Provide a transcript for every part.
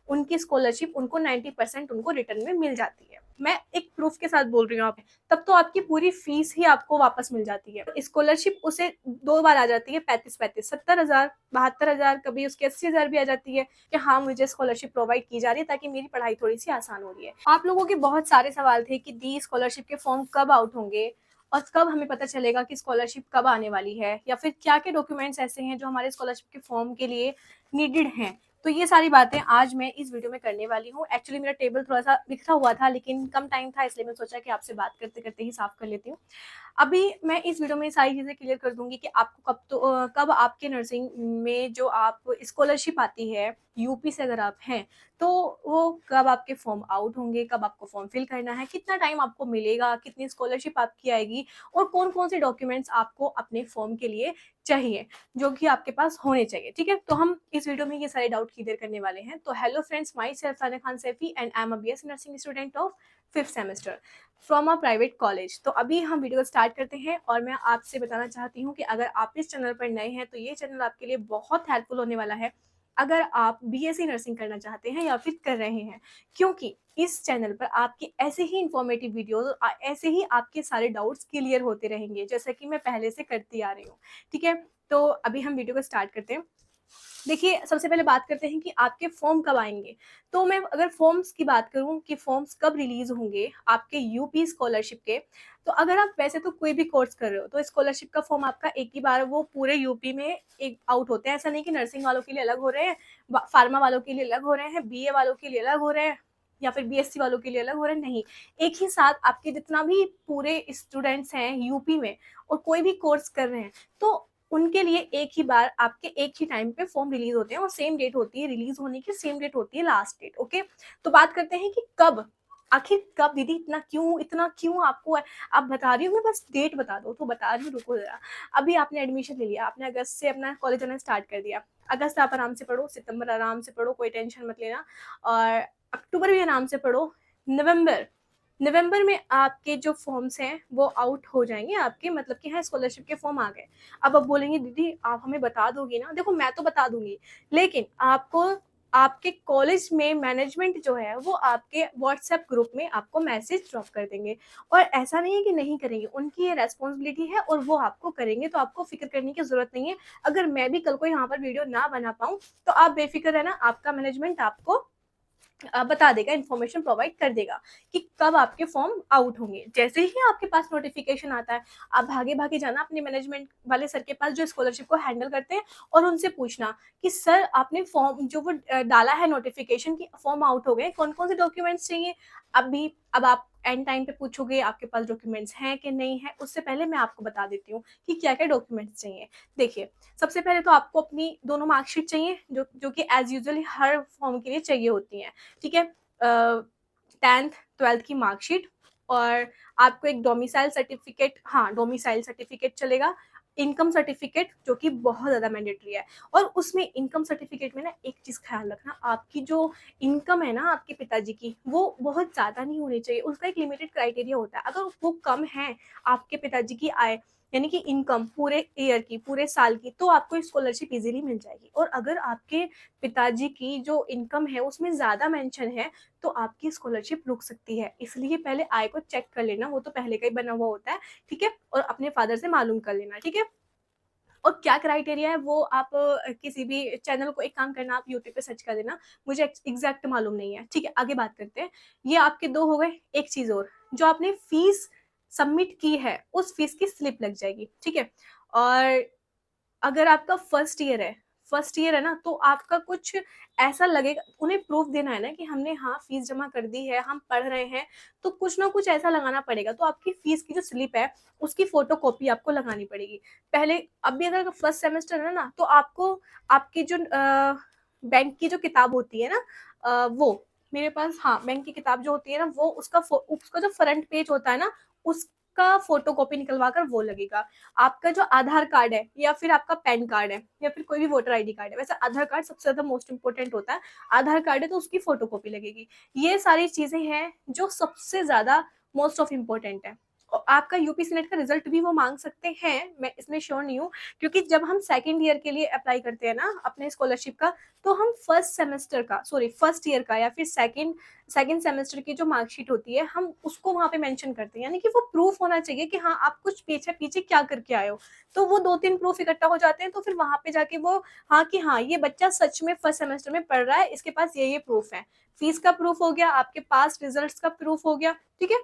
उनकी स्कॉलरशिप उनको 90% उनको रिटर्न में मिल जाती है। मैं एक प्रूफ के साथ बोल रही हूँ, आप तब तो आपकी पूरी फीस ही आपको वापस मिल जाती है। स्कॉलरशिप उसे 2 बार आ जाती है, 35-35, 70,000, 72,000, कभी उसकी 80,000 भी आ जाती है कि हाँ, मुझे स्कॉलरशिप प्रोवाइड की जा रही है ताकि मेरी पढ़ाई थोड़ी-सी आसान हो रही है। आप लोगों के बहुत सारे सवाल थे कि दी स्कॉलरशिप के फॉर्म कब आउट होंगे और कब हमें पता चलेगा कि स्कॉलरशिप कब आने वाली है, या फिर क्या-क्या डॉक्यूमेंट्स ऐसे हैं जो हमारे स्कॉलरशिप के फॉर्म के लिए नीडेड हैं। तो ये सारी बातें आज मैं इस वीडियो में करने वाली हूँ। एक्चुअली मेरा टेबल थोड़ा-सा बिखरा हुआ था, लेकिन कम टाइम था, इसलिए मैं सोचा कि आपसे बात करते-करते ही साफ कर लेती हूँ। अभी मैं इस वीडियो में सारी चीज़ें क्लियर कर दूँगी कि आपको कब आपके नर्सिंग में जो आप स्कॉलरशिप आती है, यूपी से अगर आप हैं, तो वो कब आपके फॉर्म आउट होंगे, कब आपको फॉर्म फिल करना है, कितना टाइम आपको मिलेगा, कितनी स्कॉलरशिप आपकी आएगी और कौन-कौन से डॉक्यूमेंट्स आपको अपने फॉर्म के लिए चाहिए, जो कि आपके पास होने चाहिए, ठीक है? तो हम इस वीडियो में ये सारे डाउट क्लियर करने वाले हैं। तो hello friends, myself Sania Khan Saifi and I am a BSc nursing student of 5th semester from a private college. तो अभी हम वीडियो स्टार्ट करते हैं और मैं आपसे बताना चाहती हूँ कि अगर आप इस चैनल पर नए हैं तो ये चैनल आपके लिए बहुत हेल्पफुल होने वाला है अगर आप बीएससी नर्सिंग करना चाहते हैं या फिर कर रहे हैं, क्योंकि इस चैनल पर आपके ऐसे ही इंफॉर्मेटिव वीडियोस ऐसे ही आपके सारे डाउट्स क्लियर होते रहेंगे, जैसा कि मैं पहले से करती आ रही हूँ। ठीक है, तो अभी हम वीडियो को स्टार्ट करते हैं। देखिए, सबसे पहले बात करते हैं कि आपके फॉर्म कब आएँगे। तो मैं अगर फॉर्म्स की बात करूँ कि फॉर्म्स कब रिलीज़ होंगे आपके यूपी स्कॉलरशिप के, तो अगर आप वैसे तो कोई भी कोर्स कर रहे हो, तो स्कॉलरशिप का फॉर्म आपका एक ही बार वो पूरे यूपी में एक आउट होते हैं। ऐसा नहीं कि नर्सिंग वालों के लिए अलग हो रहे हैं, फार्मा वालों के लिए अलग हो रहे हैं, बीए वालों के लिए अलग हो रहे हैं या फिर बीएससी वालों के लिए अलग हो रहे हैं, नहीं। एक ही साथ आपके जितना भी पूरे स्टूडेंट्स हैं यूपी में और कोई भी कोर्स कर रहे हैं, तो उनके लिए एक ही बार आपके एक ही टाइम पे फॉर्म रिलीज होते हैं और सेम डेट होती है, रिलीज होने की सेम डेट होती है, लास्ट डेट। ओके, तो बात करते हैं कि कब, आखिर कब दीदी, इतना क्यों आपको आप बता रही हो, मैं बस डेट बता दो। तो बता रही हूँ, रुको जरा। अभी आपने एडमिशन ले लिया, आपने अगस्त से अपना कॉलेज आना स्टार्ट कर दिया। अगस्त आप आराम से पढ़ो, सितंबर आराम से पढ़ो, कोई टेंशन मत लेना, और अक्टूबर भी आराम से पढ़ो। नवंबर नवंबर में आपके जो फॉर्म्स हैं वो आउट हो जाएंगे आपके, मतलब कि हाँ, स्कॉलरशिप के फॉर्म आ गए। अब आप बोलेंगे दीदी आप हमें बता दोगी ना? देखो, मैं तो बता दूंगी, लेकिन आपको आपके कॉलेज में मैनेजमेंट जो है वो आपके व्हाट्सएप ग्रुप में आपको मैसेज ड्रॉप कर देंगे। और ऐसा नहीं है कि नहीं करेंगे, उनकी ये रेस्पॉन्सिबिलिटी है और वो आपको करेंगे, तो आपको फिक्र करने की जरूरत नहीं है। अगर मैं भी कल को यहाँ पर वीडियो ना बना पाऊँ तो आप बेफिक्र रहना, आपका मैनेजमेंट आपको बता देगा, इन्फॉर्मेशन प्रोवाइड कर देगा कि कब आपके फॉर्म आउट होंगे। जैसे ही आपके पास नोटिफिकेशन आता है, आप भागे भागे जाना अपने मैनेजमेंट वाले सर के पास जो स्कॉलरशिप को हैंडल करते हैं, और उनसे पूछना कि सर आपने फॉर्म जो वो डाला है नोटिफिकेशन की फॉर्म आउट हो गए, कौन कौन से डॉक्यूमेंट्स चाहिए। अब आप एंड टाइम पे पूछोगे आपके पास डॉक्यूमेंट्स हैं कि नहीं है, उससे पहले मैं आपको बता देती हूँ कि क्या क्या डॉक्यूमेंट्स चाहिए। देखिए, सबसे पहले तो आपको अपनी दोनों मार्कशीट चाहिए, जो कि एज यूजुअली हर फॉर्म के लिए चाहिए होती हैं। ठीक है, 10th 12th की मार्कशीट, और आपको एक डोमिसाइल सर्टिफिकेट, हाँ डोमिसाइल सर्टिफिकेट चलेगा, इनकम सर्टिफिकेट जो कि बहुत ज़्यादा मैंडेटरी है। और उसमें इनकम सर्टिफिकेट में ना एक चीज़ ख्याल रखना, आपकी जो इनकम है ना आपके पिताजी की, वो बहुत ज़्यादा नहीं होनी चाहिए, उसका एक लिमिटेड क्राइटेरिया होता है। अगर वो कम है आपके पिताजी की आय, यानी कि इनकम पूरे ईयर की, पूरे साल की, तो आपको स्कॉलरशिप इजीली मिल जाएगी। और अगर आपके पिताजी की जो इनकम है उसमें ज़्यादा मेंशन है, तो आपकी स्कॉलरशिप रुक सकती है। इसलिए पहले आय को चेक कर लेना, वो तो पहले का ही बना हुआ होता है, ठीक है, और अपने फादर से मालूम कर लेना, ठीक है। और क्या क्राइटेरिया है वो आप किसी भी चैनल को, एक काम करना, आप यूट्यूब पे सर्च कर देना, मुझे एग्जैक्ट मालूम नहीं है, ठीक है। आगे बात करते हैं, ये आपके दो हो गए। एक चीज और, जो आपने फीस सबमिट की है उस फीस की स्लिप लग जाएगी, ठीक है। और अगर आपका फर्स्ट ईयर है ना, तो आपका कुछ ऐसा लगेगा, उन्हें प्रूफ देना है ना कि हमने हाँ फीस जमा कर दी है, हम पढ़ रहे हैं, तो कुछ ना कुछ ऐसा लगाना पड़ेगा। तो आपकी फीस की जो स्लिप है उसकी फोटो कॉपी आपको लगानी पड़ेगी पहले। अभी अगर फर्स्ट सेमेस्टर है ना, तो आपको आपकी जो बैंक की जो किताब होती है ना, वो मेरे पास, हाँ, बैंक की किताब जो होती है ना, वो उसका जो फ्रंट पेज होता है ना, उसका फोटो कॉपी निकलवा कर वो लगेगा। आपका जो आधार कार्ड है या फिर आपका पैन कार्ड है या फिर कोई भी वोटर आईडी कार्ड है, वैसे आधार कार्ड सबसे ज्यादा मोस्ट इंपोर्टेंट होता है। आधार कार्ड है तो उसकी फोटो कॉपी लगेगी। ये सारी चीजें हैं जो सबसे ज्यादा मोस्ट ऑफ इम्पोर्टेंट है। और आपका यूपीसी नेट का रिजल्ट भी वो मांग सकते हैं, मैं इसमें श्योर नहीं हूँ, क्योंकि जब हम सेकंड ईयर के लिए अप्लाई करते हैं ना अपने स्कॉलरशिप का, तो हम फर्स्ट ईयर का या फिर सेकंड सेकंड सेमेस्टर की जो मार्कशीट होती है हम उसको वहाँ पे मेंशन करते हैं, यानी कि वो प्रूफ होना चाहिए कि हाँ आप कुछ पीछे पीछे क्या करके आए हो। तो वो 2-3 प्रूफ इकट्ठा हो जाते हैं, तो फिर वहाँ पे जाके वो हाँ कि हाँ ये बच्चा सच में फर्स्ट सेमेस्टर में पढ़ रहा है, इसके पास ये प्रूफ है। फीस का प्रूफ हो गया, आपके पास रिजल्ट्स का प्रूफ हो गया, ठीक है,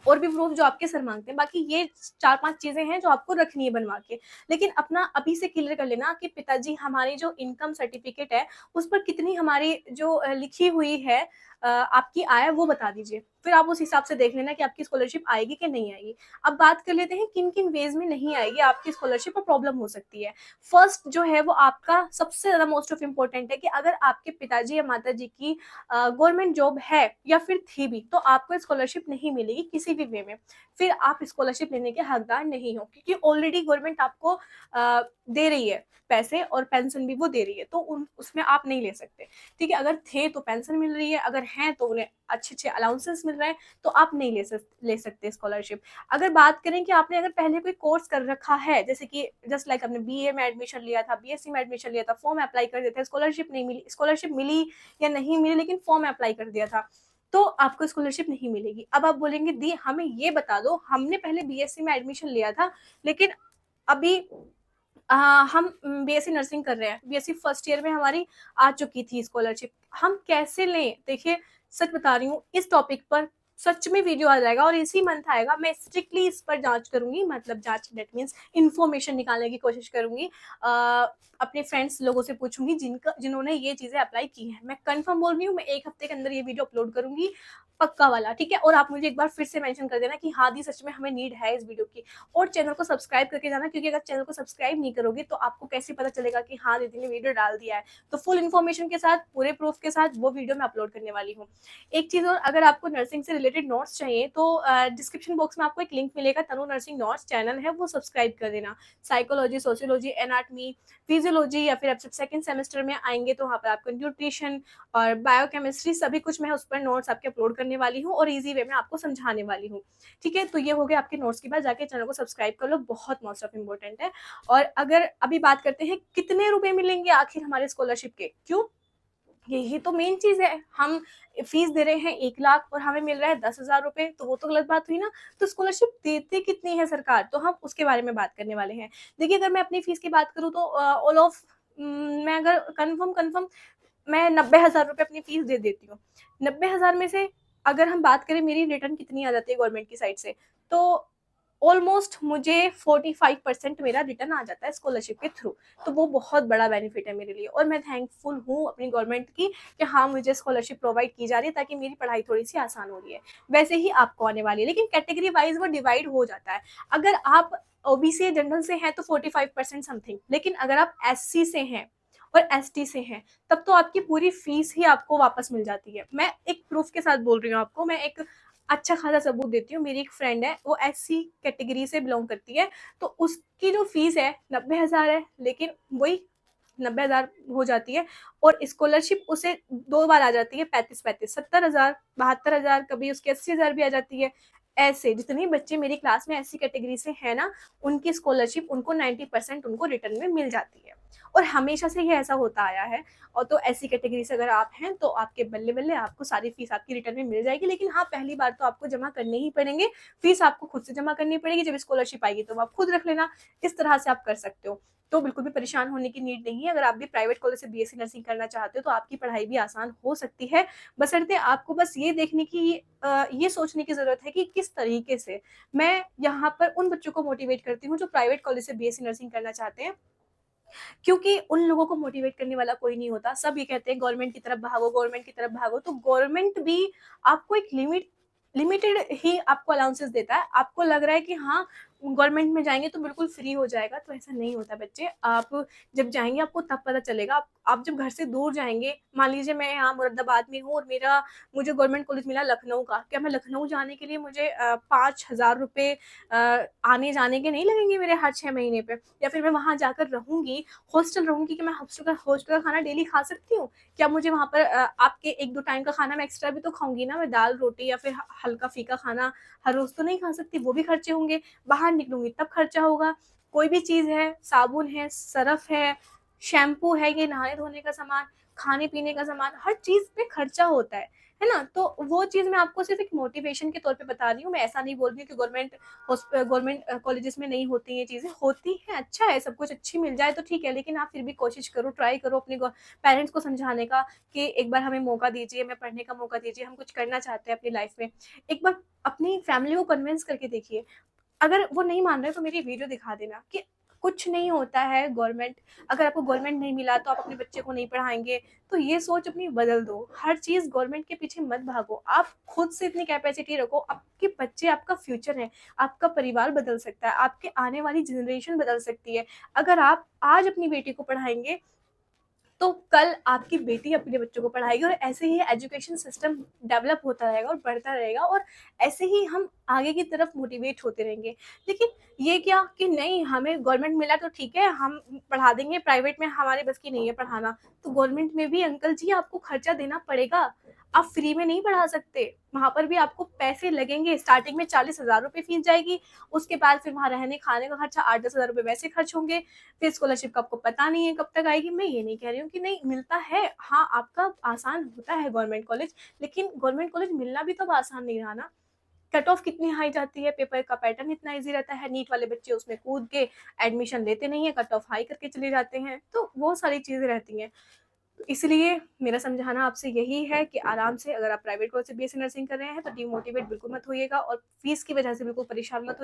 और भी प्रूफ जो आपके सर मांगते हैं। बाकी ये 4-5 चीजें हैं जो आपको रखनी है बनवा के। लेकिन अपना अभी से क्लियर कर लेना कि पिताजी हमारी जो इनकम सर्टिफिकेट है उस पर कितनी हमारी जो लिखी हुई है आपकी आय वो बता दीजिए। फिर आप उस हिसाब से देख लेना कि आपकी स्कॉलरशिप आएगी कि नहीं आएगी। अब बात कर लेते हैं किन किन वेज में नहीं आएगी आपकी स्कॉलरशिप और प्रॉब्लम हो सकती है। फर्स्ट जो है वो आपका सबसे ज्यादा मोस्ट ऑफ इम्पोर्टेंट है कि अगर आपके पिताजी या माता जी की गवर्नमेंट जॉब है या फिर थी भी, तो आपको स्कॉलरशिप नहीं मिलेगी किसी भी वे में। फिर आप स्कॉलरशिप लेने के हकदार नहीं हो, क्योंकि ऑलरेडी गवर्नमेंट आपको दे रही है पैसे और पेंशन भी वो दे रही है, तो उसमें आप नहीं ले सकते। ठीक है, अगर थे तो पेंशन मिल रही है, अगर हैं तो उन्हें अच्छे अच्छे अलाउंसेस मिल रहे हैं, तो आप नहीं ले सकते स्कॉलरशिप। अगर बात करें कि आपने अगर पहले कोई कोर्स कर रखा है, जैसे कि जस्ट लाइक आपने बीए में एडमिशन लिया था, बीएससी में एडमिशन लिया था, फॉर्म अप्लाई कर देते हैं, स्कॉलरशिप नहीं मिली, स्कॉलरशिप मिली या नहीं मिली लेकिन फॉर्म अप्लाई कर दिया था, तो आपको स्कॉलरशिप नहीं मिलेगी। अब आप बोलेंगे दी हमें ये बता दो, हमने पहले बीएससी में एडमिशन लिया था लेकिन अभी हम बीएससी नर्सिंग कर रहे हैं, बीएससी फर्स्ट ईयर में हमारी आ चुकी थी स्कॉलरशिप, हम कैसे लें? देखिए सच बता रही हूँ, इस टॉपिक पर सच में वीडियो आ जाएगा और इसी मंथ आएगा। मैं स्ट्रिक्टली इस पर जांच करूंगी, मतलब जांच दैट मीन्स इन्फॉर्मेशन निकालने की कोशिश करूंगी। अपने फ्रेंड्स लोगों से पूछूंगी जिन्होंने ये चीजें अप्लाई की हैं। मैं कंफर्म बोल रही हूँ, मैं 1 हफ्ते के अंदर ये वीडियो अपलोड करूंगी, पक्का वाला, ठीक है। और आप मुझे एक बार फिर से मेंशन कर देना कि हाँ दी सच में हमें नीड है इस वीडियो की, और चैनल को सब्सक्राइब करके जाना, क्योंकि अगर चैनल को सब्सक्राइब नहीं करोगे तो आपको कैसे पता चलेगा कि हाँ दीदी ने वीडियो डाल दिया है। तो फुल इन्फॉर्मेशन के साथ, पूरे प्रूफ के साथ वो वीडियो मैं अपलोड करने वाली हूँ। एक चीज और, अगर आपको नर्सिंग से रिलेटेड नोट्स चाहिए तो डिस्क्रिप्शन बॉक्स में आपको एक लिंक मिलेगा, तनु नर्सिंग नोट्स चैनल है, वो सब्सक्राइब कर देना। साइकोलॉजी, सोशियोलॉजी, एनाटमी, फिजियोलॉजी, या फिर आप जब सेकंड सेमेस्टर में आएंगे तो वहाँ पर आपको न्यूट्रिशन और बायोकेमिस्ट्री सभी कुछ मैं उस पर नोट्स आपके अपलोड करने वाली हूँ और इजी वे में आपको समझाने वाली हूँ। ठीक है, तो ये हो गया आपके नोट्स के बाद, जाके चैनल को सब्सक्राइब कर लो, बहुत मोस्ट ऑफ इम्पोर्टेंट है। और अगर अभी बात करते हैं कितने रुपए मिलेंगे आखिर हमारे स्कॉलरशिप के, क्यों, यही तो मेन चीज है। हम फीस दे रहे हैं 1 लाख और हमें मिल रहा है 10,000 रुपए, तो वो तो गलत बात हुई ना। तो स्कॉलरशिप देती कितनी है सरकार, तो हम उसके बारे में बात करने वाले हैं। देखिए अगर मैं अपनी फीस की बात करूँ तो ऑल ऑफ मैं अगर कन्फर्म मैं 90,000 रुपए अपनी फीस दे देती हूँ। 90,000 में से अगर हम बात करें मेरी रिटर्न कितनी आ जाती है गवर्नमेंट की साइड से, तो ऑलमोस्ट मुझे 45% मेरा रिटर्न आ जाता है स्कॉलरशिप के थ्रू। तो वो बहुत बड़ा बेनिफिट है मेरे लिए, और मैं थैंकफुल हूँ अपनी गवर्नमेंट की कि हाँ मुझे स्कॉलरशिप प्रोवाइड की जा रही है, ताकि मेरी पढ़ाई थोड़ी सी आसान हो रही है। वैसे ही आपको आने वाली है, लेकिन कैटेगरी वाइज वो डिवाइड हो जाता है। अगर आप ओबीसी जनरल से हैं तो 45% समथिंग, लेकिन अगर आप एससी से हैं और एसटी से हैं तब तो आपकी पूरी फीस ही आपको वापस मिल जाती है। मैं एक प्रूफ के साथ बोल रही हूँ आपको, मैं एक अच्छा खासा सबूत देती हूँ। मेरी एक फ्रेंड है, वो एससी कैटेगरी से बिलोंग करती है, तो उसकी जो फीस है 90,000 है, लेकिन वही 90,000 हो जाती है और स्कॉलरशिप उसे 2 बार आ जाती है, 35-35, 70,000, 72,000, कभी उसके 80,000 भी आ जाती है। ऐसे जितने बच्चे मेरी क्लास में ऐसी कैटेगरी से है ना, उनकी स्कॉलरशिप उनको 90% उनको रिटर्न में मिल जाती है, और हमेशा से ये ऐसा होता आया है। और तो ऐसी कैटेगरी से अगर आप हैं तो आपके बल्ले बल्ले आपको सारी फीस आपकी रिटर्न में मिल जाएगी। लेकिन हाँ पहली बार तो आपको जमा करने ही पड़ेंगे, फीस आपको खुद से जमा करनी पड़ेगी। जब स्कॉलरशिप आएगी तो आप खुद रख लेना, इस तरह से आप कर सकते हो। तो बिल्कुल भी परेशान होने की नीड नहीं है। अगर आप भी प्राइवेट कॉलेज से बीएससी नर्सिंग करना चाहते हो तो आपकी पढ़ाई भी आसान हो सकती है, बशर्ते आपको बस ये देखने की ये सोचने की जरूरत है कि किस तरीके से मैं यहाँ पर उन बच्चों को मोटिवेट करती हूँ जो प्राइवेट कॉलेज से बीएससी नर्सिंग करना चाहते हैं। क्योंकि उन लोगों को मोटिवेट करने वाला कोई नहीं होता। सब ये कहते हैं गवर्नमेंट की तरफ भागो, गवर्नमेंट की तरफ भागो। तो गवर्नमेंट भी आपको एक लिमिटेड ही आपको अलाउंसेस देता है। आपको लग रहा है कि हाँ गवर्नमेंट में जाएँगे तो बिल्कुल फ्री हो जाएगा, तो ऐसा नहीं होता बच्चे। आप जब जाएँगे आपको तब पता चलेगा। आप जब घर से दूर जाएँगे, मान लीजिए मैं यहाँ मुरादाबाद में हूँ और मुझे गवर्नमेंट कॉलेज मिला लखनऊ का, क्या मैं लखनऊ जाने के लिए मुझे 5,000 रुपए आने-जाने के नहीं लगेंगे मेरे हर 6 महीने पे? या फिर मैं वहाँ जाकर रहूँगी, हॉस्टल रहूँगी, क्या मैं हॉस्टल का खाना डेली खा सकती हूँ? क्या मुझे वहाँ पर आपके 1-2 टाइम का खाना मैं एक्स्ट्रा भी तो खाऊँगी ना, मैं दाल-रोटी या फिर हल्का-फीका खाना हर रोज़ तो नहीं खा सकती, वो भी खर्चे होंगे। बाहर निकलूँगी तब खर्चा होगा। कोई भी चीज़ है, साबुन है, सरफ़ है, शैम्पू है, ये नहाने-धोने का सामान, खाने-पीने का सामान, हर चीज़ पे खर्चा होता है ना? तो वो चीज़ मैं आपको सिर्फ़ एक मोटिवेशन के तौर पे बता रही हूँ, मैं ऐसा नहीं बोल रही हूँ कि गवर्नमेंट कॉलेजेस में नहीं होती ये चीज़ें, होती हैं, अच्छा है, सब कुछ अच्छी मिल जाए तो ठीक है, लेकिन आप फिर भी कोशिश करो, ट्राई करो अपने पेरेंट्स को समझाने का कि एक बार हमें मौका दीजिए, हमें पढ़ने का मौका दीजिए, हम कुछ करना चाहते हैं अपनी लाइफ़ में। एक बार अपनी फैमिली को कन्विंस करके देखिए। अगर वो नहीं मान रहे तो मेरी वीडियो दिखा देना कि कुछ नहीं होता है गवर्नमेंट, अगर आपको गवर्नमेंट नहीं मिला तो आप अपने बच्चे को नहीं पढ़ाएँगे, तो ये सोच अपनी बदल दो। हर चीज़ गवर्नमेंट के पीछे मत भागो, आप खुद से इतनी कैपेसिटी रखो, आपके बच्चे आपका फ्यूचर हैं, आपका परिवार बदल सकता है, आपके आने वाली जनरेशन बदल सकती है। अगर आप आज अपनी बेटी को पढ़ाएँगे तो कल आपकी बेटी अपने बच्चों को पढ़ाएगी और ऐसे ही एजुकेशन सिस्टम डेवलप होता रहेगा और बढ़ता रहेगा और ऐसे ही हम आगे की तरफ मोटिवेट होते रहेंगे। लेकिन ये क्या कि नहीं हमें गवर्नमेंट मिला तो ठीक है, हम पढ़ा देंगे, प्राइवेट में हमारे बस की नहीं है पढ़ाना। तो गवर्नमेंट में भी अंकल जी आपको खर्चा देना पड़ेगा। आप फ्री में नहीं पढ़ा सकते, वहाँ पर भी आपको पैसे लगेंगे। स्टार्टिंग में 40,000 रुपए फीस जाएगी, उसके बाद फिर वहाँ रहने खाने का खर्चा 8-10,000 रुपए वैसे खर्च होंगे। फिर स्कॉलरशिप का आपको पता नहीं है कब तक आएगी। मैं ये नहीं कह रही हूँ कि नहीं मिलता है, हाँ, आपका आसान होता है गवर्नमेंट कॉलेज, लेकिन गवर्नमेंट कॉलेज मिलना भी तो अब आसान नहीं रहा ना। कट ऑफ कितनी हाई जाती है, पेपर का पैटर्न इतना ईज़ी रहता है, नीट वाले बच्चे उसमें कूद के एडमिशन लेते नहीं है, कट ऑफ हाई करके चले जाते हैं, तो वो सारी चीज़ें रहती हैं। तो इसलिए मेरा समझाना आपसे यही है कि आराम से अगर आप प्राइवेट कॉलेज से बीएससी नर्सिंग कर रहे हैं तो डिमोटिवेट बिल्कुल मत होइएगा और फीस की वजह से बिल्कुल परेशान मत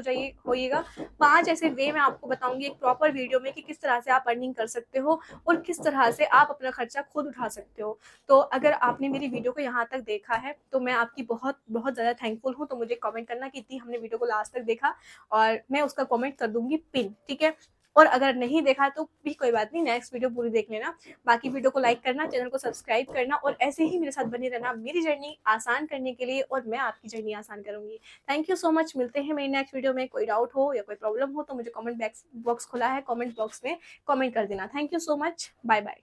होइएगा। 5 ऐसे वे मैं आपको बताऊँगी एक प्रॉपर वीडियो में कि किस तरह से आप अर्निंग कर सकते हो और किस तरह से आप अपना खर्चा खुद उठा सकते हो। तो अगर आपने मेरी वीडियो को यहाँ तक देखा है तो मैं आपकी बहुत ज़्यादा थैंकफुल हूँ। तो मुझे कमेंट करना कि इतनी हमने वीडियो को लास्ट तक देखा और मैं उसका कमेंट कर दूँगी पिन, ठीक है? और अगर नहीं देखा तो भी कोई बात नहीं, नेक्स्ट वीडियो पूरी देख लेना। बाकी वीडियो को लाइक करना, चैनल को सब्सक्राइब करना और ऐसे ही मेरे साथ बने रहना मेरी जर्नी आसान करने के लिए और मैं आपकी जर्नी आसान करूँगी। थैंक यू सो मच, मिलते हैं मेरी नेक्स्ट वीडियो में। कोई डाउट हो या कोई प्रॉब्लम हो तो मुझे कमेंट बॉक्स खुला है, कमेंट बॉक्स में कमेंट कर देना। Thank you so much, bye bye.